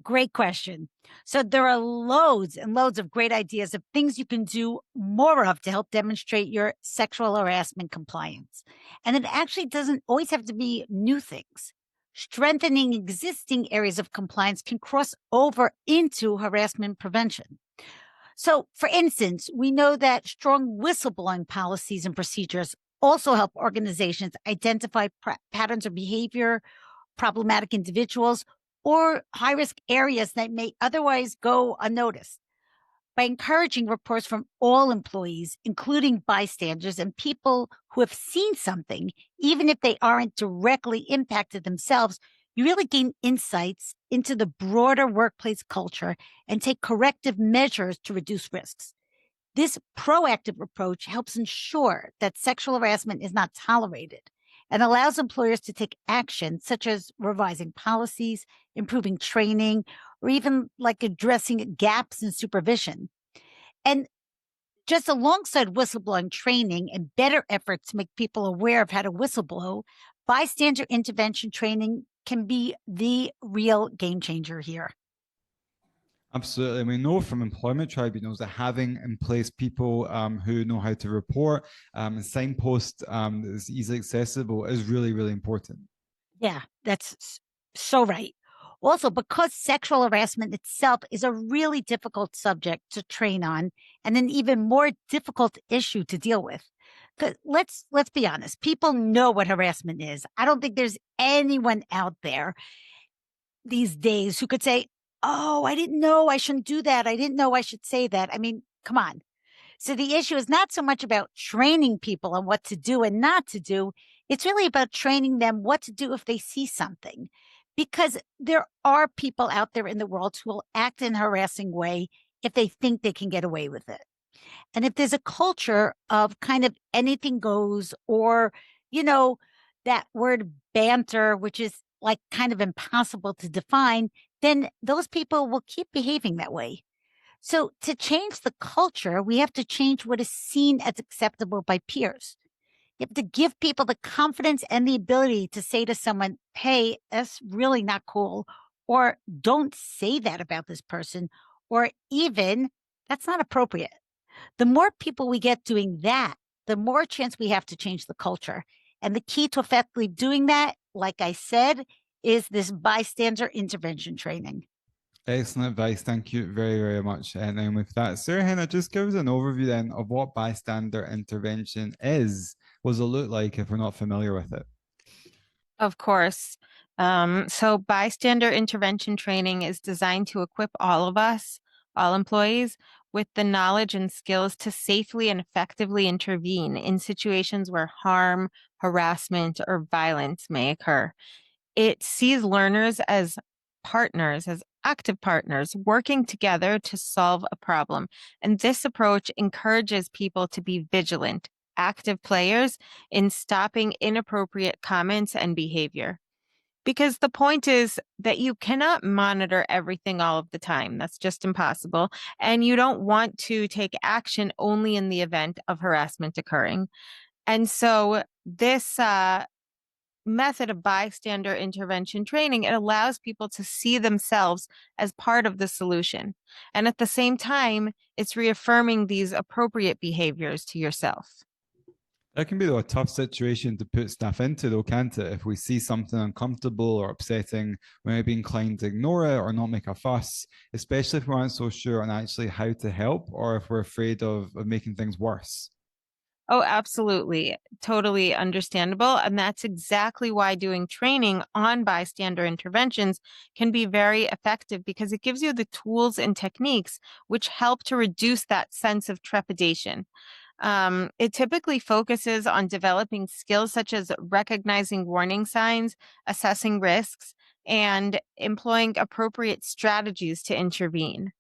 Great question. So there are loads and loads of great ideas of things you can do more of to help demonstrate your sexual harassment compliance. And it actually doesn't always have to be new things. Strengthening existing areas of compliance can cross over into harassment prevention. So, for instance, we know that strong whistleblowing policies and procedures also help organizations identify patterns of behavior, problematic individuals, or high-risk areas that may otherwise go unnoticed. By encouraging reports from all employees, including bystanders and people who have seen something, even if they aren't directly impacted themselves, you really gain insights into the broader workplace culture and take corrective measures to reduce risks. This proactive approach helps ensure that sexual harassment is not tolerated and allows employers to take action, such as revising policies, improving training, or even like addressing gaps in supervision. And just alongside whistleblowing training and better efforts to make people aware of how to whistleblow, bystander intervention training can be the real game changer here. Absolutely. And we know from employment tribunals that having in place people who know how to report and signpost that is easily accessible is really, really important. Yeah, that's so right. Also, because sexual harassment itself is a really difficult subject to train on and an even more difficult issue to deal with. Because let's be honest, people know what harassment is. I don't think there's anyone out there these days who could say, "Oh, I didn't know I shouldn't do that. I didn't know I should say that." I mean, come on. So the issue is not so much about training people on what to do and not to do. It's really about training them what to do if they see something. Because there are people out there in the world who will act in a harassing way if they think they can get away with it. And if there's a culture of kind of anything goes, or, that word banter, which is like kind of impossible to define, then those people will keep behaving that way. So to change the culture, we have to change what is seen as acceptable by peers. You have to give people the confidence and the ability to say to someone, "Hey, that's really not cool," or "Don't say that about this person," or even "That's not appropriate." The more people we get doing that, the more chance we have to change the culture. And the key to effectively doing that, like I said, is this bystander intervention training. Excellent advice. Thank you very, very much. And then with that, Sarah Hannah, just give us an overview then of what bystander intervention is. What does it look like if we're not familiar with it? Of course. So bystander intervention training is designed to equip all of us, all employees, with the knowledge and skills to safely and effectively intervene in situations where harm, harassment, or violence may occur. It sees learners as partners, as active partners, working together to solve a problem. And this approach encourages people to be vigilant, active players in stopping inappropriate comments and behavior. Because the point is that you cannot monitor everything all of the time. That's just impossible. And you don't want to take action only in the event of harassment occurring. And so this method of bystander intervention training, it allows people to see themselves as part of the solution. And at the same time, it's reaffirming these appropriate behaviors to yourself. That can be a tough situation to put staff into, though, can't it? If we see something uncomfortable or upsetting, we might be inclined to ignore it or not make a fuss, especially if we aren't so sure on actually how to help or if we're afraid of making things worse. Oh, absolutely. Totally understandable. And that's exactly why doing training on bystander interventions can be very effective, because it gives you the tools and techniques which help to reduce that sense of trepidation. It typically focuses on developing skills such as recognizing warning signs, assessing risks, and employing appropriate strategies to intervene.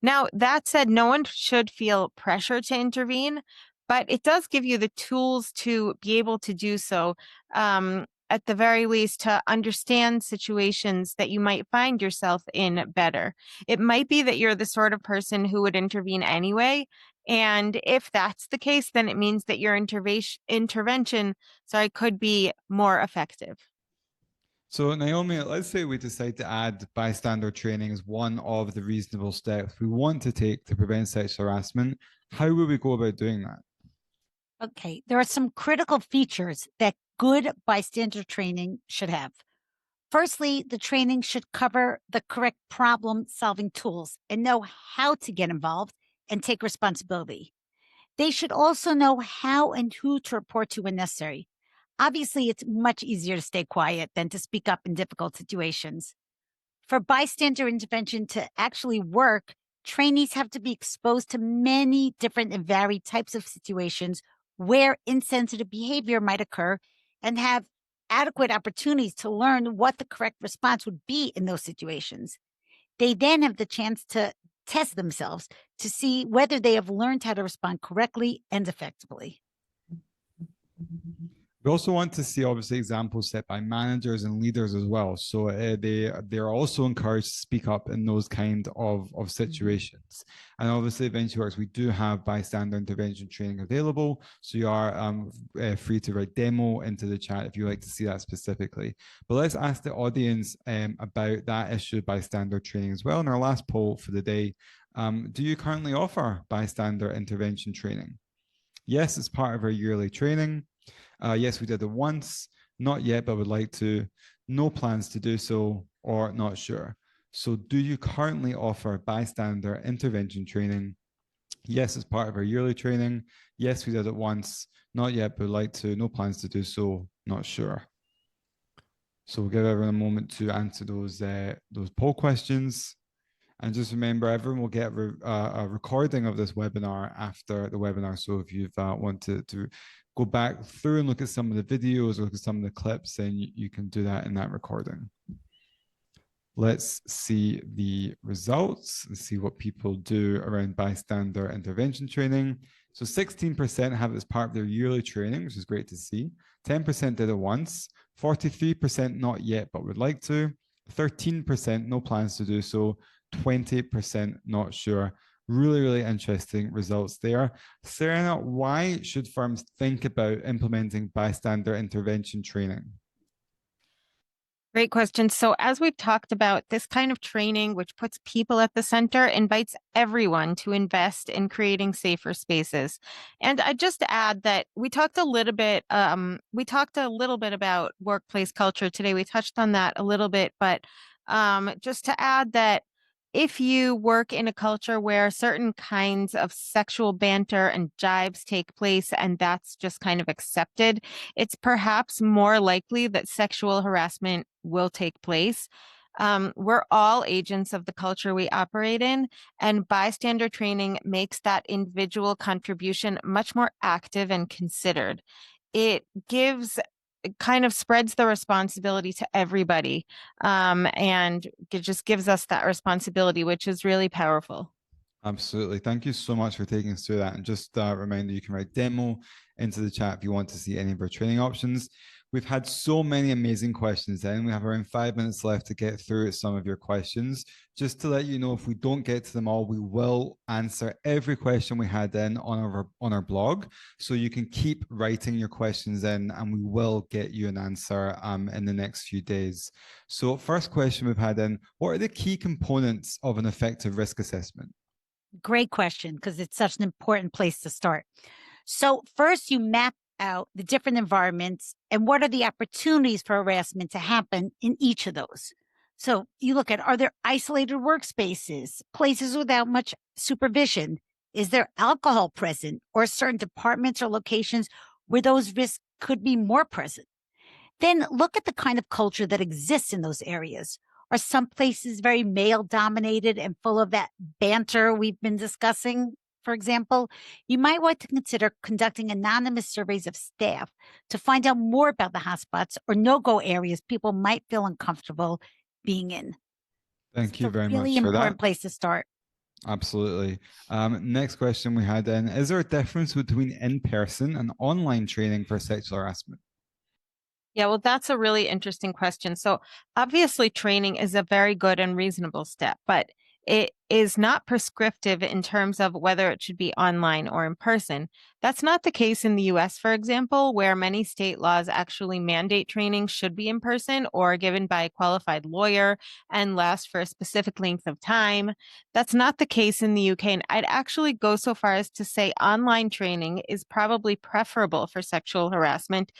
Now, that said, no one should feel pressure to intervene, but it does give you the tools to be able to do so. At the very least, to understand situations that you might find yourself in better. It might be that you're the sort of person who would intervene anyway. And if that's the case, then it means that your intervention could be more effective. So, Naomi, let's say we decide to add bystander training as one of the reasonable steps we want to take to prevent sexual harassment. How would we go about doing that? Okay, there are some critical features that good bystander training should have. Firstly, the training should cover the correct problem-solving tools and know how to get involved and take responsibility. They should also know how and who to report to when necessary. Obviously, it's much easier to stay quiet than to speak up in difficult situations. For bystander intervention to actually work, trainees have to be exposed to many different and varied types of situations where insensitive behavior might occur and have adequate opportunities to learn what the correct response would be in those situations. They then have the chance to test themselves to see whether they have learned how to respond correctly and effectively. We also want to see, obviously, examples set by managers and leaders as well. So they're also encouraged to speak up in those kind of situations. And obviously, at VinciWorks, we do have bystander intervention training available. So you are free to write demo into the chat if you like to see that specifically. But let's ask the audience about that issue of bystander training as well. In our last poll for the day, do you currently offer bystander intervention training? Yes, it's part of our yearly training. Yes, we did it once, not yet, but would like to, no plans to do so, or not sure. So do you currently offer bystander intervention training? Yes, it's part of our yearly training. Yes, we did it once, not yet, but would like to, no plans to do so, not sure. So we'll give everyone a moment to answer those poll questions. And just remember, everyone will get a recording of this webinar after the webinar. So if you want to go back through and look at some of the videos or look at some of the clips, then you can do that in that recording. Let's see the results and see what people do around bystander intervention training. So 16% have it as part of their yearly training, which is great to see. 10% did it once. 43% not yet, but would like to. 13% no plans to do so. 20% not sure. Really, really interesting results there. Serena, why should firms think about implementing bystander intervention training? Great question. So as we've talked about, this kind of training, which puts people at the center, invites everyone to invest in creating safer spaces. And I just add that we talked a little bit about workplace culture today. We touched on that a little bit, but just to add that if you work in a culture where certain kinds of sexual banter and jibes take place and that's just kind of accepted, it's perhaps more likely that sexual harassment will take place. We're all agents of the culture we operate in, and bystander training makes that individual contribution much more active and considered. It kind of spreads the responsibility to everybody, and it just gives us that responsibility, which is really powerful. Absolutely. Thank you so much for taking us through that. And just a reminder, you can write demo into the chat if you want to see any of our training options. We've had so many amazing questions in. We have around 5 minutes left to get through some of your questions. Just to let you know, if we don't get to them all, we will answer every question we had in on our blog. So you can keep writing your questions in and we will get you an answer in the next few days. So first question we've had in, what are the key components of an effective risk assessment? Great question, because it's such an important place to start. So first, you map out the different environments and what are the opportunities for harassment to happen in each of those. So you look at, are there isolated workspaces, places without much supervision? Is there alcohol present, or certain departments or locations where those risks could be more present? Then look at the kind of culture that exists in those areas. Are some places very male dominated and full of that banter we've been discussing? For example, you might want to consider conducting anonymous surveys of staff to find out more about the hotspots or no-go areas people might feel uncomfortable being in. Thank you very Really much for important that. place to start. Absolutely. Next question we had then, is there a difference between in-person and online training for sexual harassment? Yeah, well, that's a really interesting question. So obviously training is a very good and reasonable step, but it is not prescriptive in terms of whether it should be online or in person. That's not the case in the US, for example, where many state laws actually mandate training should be in person or given by a qualified lawyer and last for a specific length of time. That's not the case in the UK. And I'd actually go so far as to say online training is probably preferable for sexual harassment.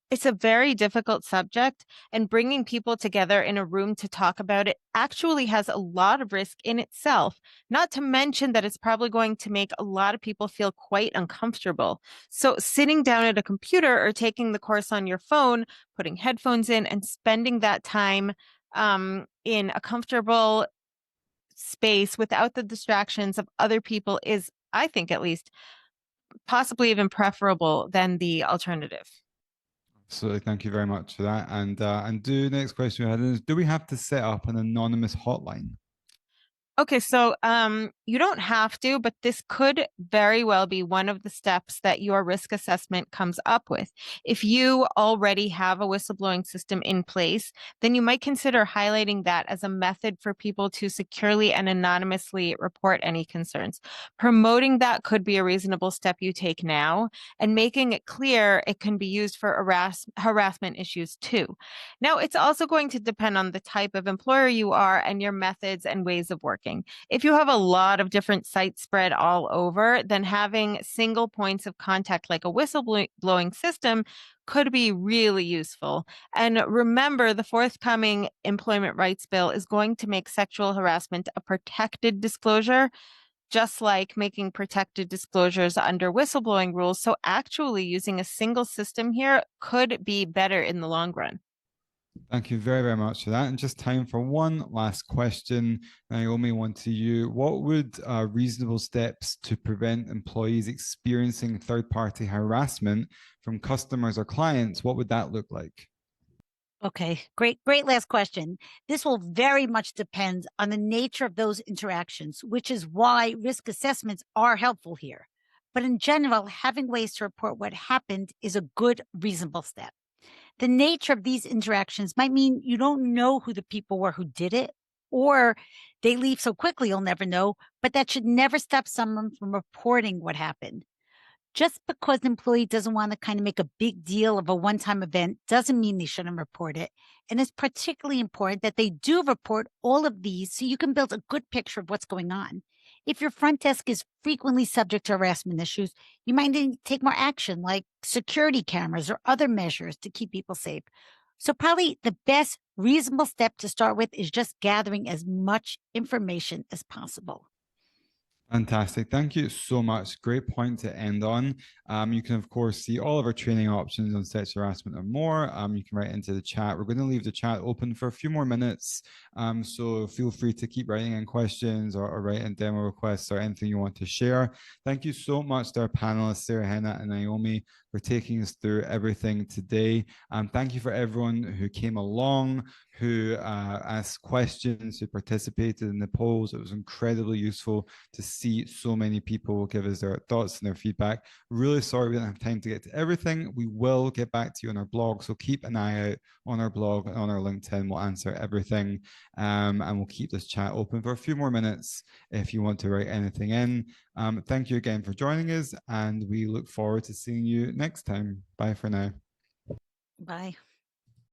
It's a very difficult subject, and bringing people together in a room to talk about it actually has a lot of risk in itself, not to mention that it's probably going to make a lot of people feel quite uncomfortable. So, sitting down at a computer or taking the course on your phone, putting headphones in, and spending that time in a comfortable space without the distractions of other people is, I think at least, possibly even preferable than the alternative. Absolutely. Thank you very much for that. And next question we had is, do we have to set up an anonymous hotline? Okay, so you don't have to, but this could very well be one of the steps that your risk assessment comes up with. If you already have a whistleblowing system in place, then you might consider highlighting that as a method for people to securely and anonymously report any concerns. Promoting that could be a reasonable step you take now, and making it clear it can be used for harassment issues too. Now, it's also going to depend on the type of employer you are and your methods and ways of working. If you have a lot of different sites spread all over, then having single points of contact like a whistleblowing system could be really useful. And remember, the forthcoming employment rights bill is going to make sexual harassment a protected disclosure, just like making protected disclosures under whistleblowing rules. So actually using a single system here could be better in the long run. Thank you very, very much for that. And just time for one last question. Naomi, one to you. What would reasonable steps to prevent employees experiencing third-party harassment from customers or clients, what would that look like? Okay, great last question. This will very much depend on the nature of those interactions, which is why risk assessments are helpful here. But in general, having ways to report what happened is a good, reasonable step. The nature of these interactions might mean you don't know who the people were who did it, or they leave so quickly you'll never know, but that should never stop someone from reporting what happened. Just because an employee doesn't want to kind of make a big deal of a one-time event doesn't mean they shouldn't report it. And it's particularly important that they do report all of these so you can build a good picture of what's going on. If your front desk is frequently subject to harassment issues, you might need to take more action like security cameras or other measures to keep people safe. So probably the best reasonable step to start with is just gathering as much information as possible. Fantastic. Thank you so much. Great point to end on. You can, of course, see all of our training options on sexual harassment and more. You can write into the chat. We're going to leave the chat open for a few more minutes. So feel free to keep writing in questions or write in demo requests or anything you want to share. Thank you so much to our panelists, Sarah, Henna, and Naomi, for taking us through everything today. Thank you for everyone who came along, who asked questions, who participated in the polls. It was incredibly useful to see so many people give us their thoughts and their feedback. Really sorry we didn't have time to get to everything. We will get back to you on our blog, so keep an eye out on our blog and on our LinkedIn. We'll answer everything, and we'll keep this chat open for a few more minutes if you want to write anything in. Thank you again for joining us, and we look forward to seeing you next time. Bye for now. Bye.